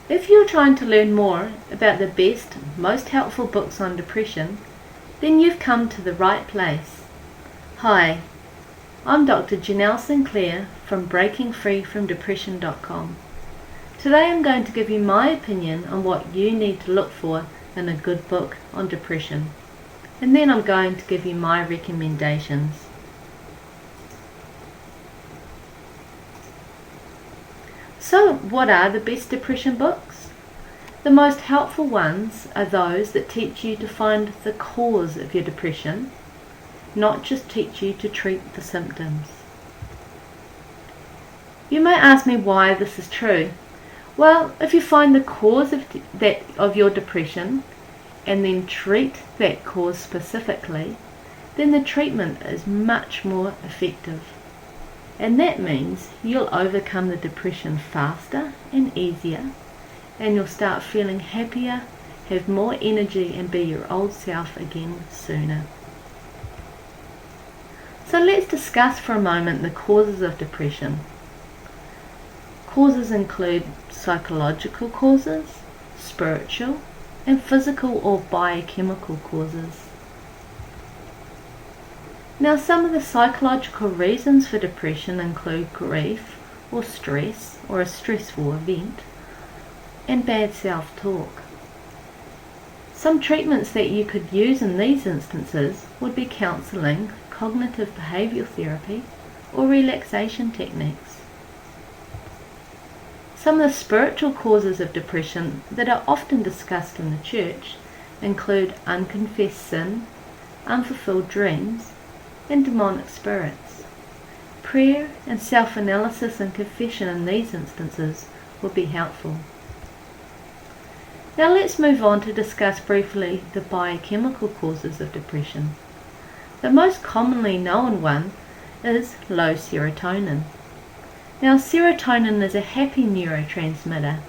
If you're trying to learn more about the best, most helpful books on depression, then you've come to the right place. Hi, I'm Dr. Janelle Sinclair from BreakingFreeFromDepression.com. Today I'm going to give you my opinion on what you need to look for in a good book on depression, and then I'm going to give you my recommendations. So, what are the best depression books? The most helpful ones are those that teach you to find the cause of your depression, not just teach you to treat the symptoms. You may ask me why this is true. Well, if you find the cause of your depression and then treat that cause specifically, then the treatment is much more effective. And that means you'll overcome the depression faster and easier, and you'll start feeling happier, have more energy, and be your old self again sooner. So let's discuss for a moment the causes of depression. Causes include psychological causes, spiritual, and physical or biochemical causes. Now, some of the psychological reasons for depression include grief or stress or a stressful event, and bad self-talk. Some treatments that you could use in these instances would be counselling, cognitive behavioural therapy, or relaxation techniques. Some of the spiritual causes of depression that are often discussed in the church include unconfessed sin, unfulfilled dreams, and demonic spirits. Prayer and self-analysis and confession in these instances would be helpful. Now let's move on to discuss briefly the biochemical causes of depression. The most commonly known one is low serotonin. Now, serotonin is a happy neurotransmitter,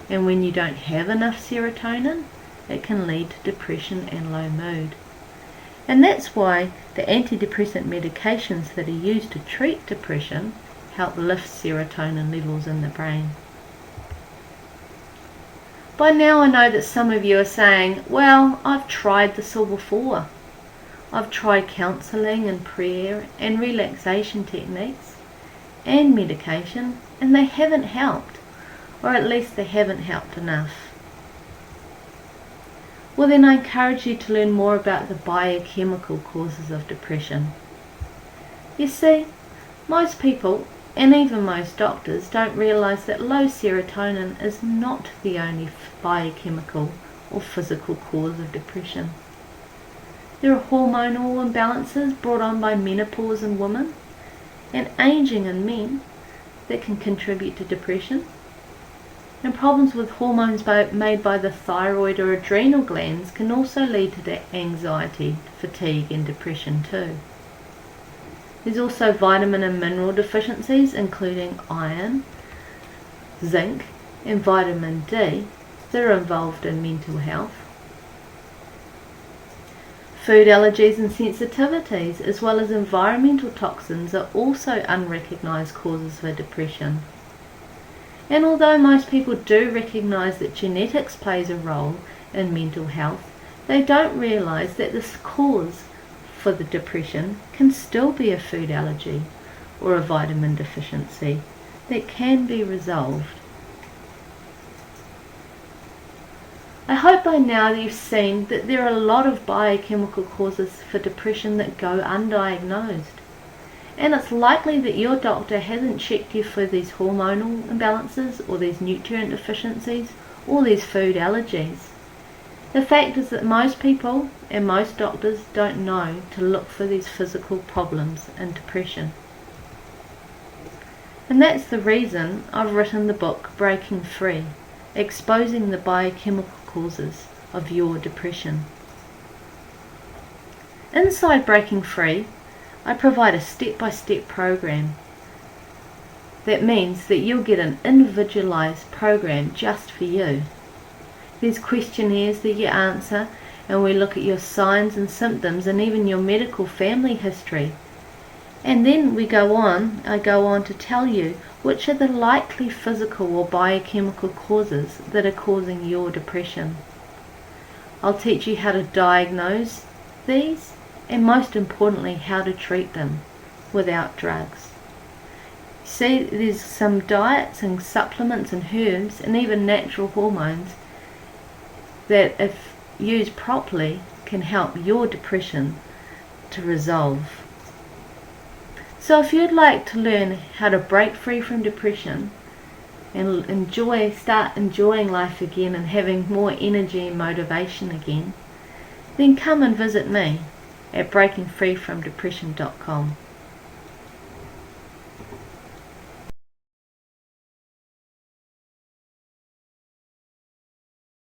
and when you don't have enough serotonin, it can lead to depression and low mood. And that's why the antidepressant medications that are used to treat depression help lift serotonin levels in the brain. By now I know that some of you are saying, well, I've tried this all before. I've tried counselling and prayer and relaxation techniques and medication, and they haven't helped, or at least they haven't helped enough. Well, then I encourage you to learn more about the biochemical causes of depression. You see, most people, and even most doctors, don't realise that low serotonin is not the only biochemical or physical cause of depression. There are hormonal imbalances brought on by menopause in women and ageing in men that can contribute to depression. And problems with hormones made by the thyroid or adrenal glands can also lead to anxiety, fatigue, and depression too. There's also vitamin and mineral deficiencies, including iron, zinc, and vitamin D, that are involved in mental health. Food allergies and sensitivities, as well as environmental toxins, are also unrecognised causes for depression. And although most people do recognise that genetics plays a role in mental health, they don't realise that the cause for the depression can still be a food allergy or a vitamin deficiency that can be resolved. I hope by now that you've seen that there are a lot of biochemical causes for depression that go undiagnosed. And it's likely that your doctor hasn't checked you for these hormonal imbalances or these nutrient deficiencies or these food allergies. The fact is that most people and most doctors don't know to look for these physical problems in depression. And that's the reason I've written the book Breaking Free, exposing the biochemical causes of your depression. Inside Breaking Free, I provide a step-by-step program. That means that you'll get an individualized program just for you. There's questionnaires that you answer, and we look at your signs and symptoms and even your medical family history. And then I go on to tell you which are the likely physical or biochemical causes that are causing your depression. I'll teach you how to diagnose these, and most importantly, how to treat them without drugs. See, there's some diets and supplements and herbs and even natural hormones that, if used properly, can help your depression to resolve. So if you'd like to learn how to break free from depression and start enjoying life again and having more energy and motivation again, then come and visit me at breakingfreefromdepression.com.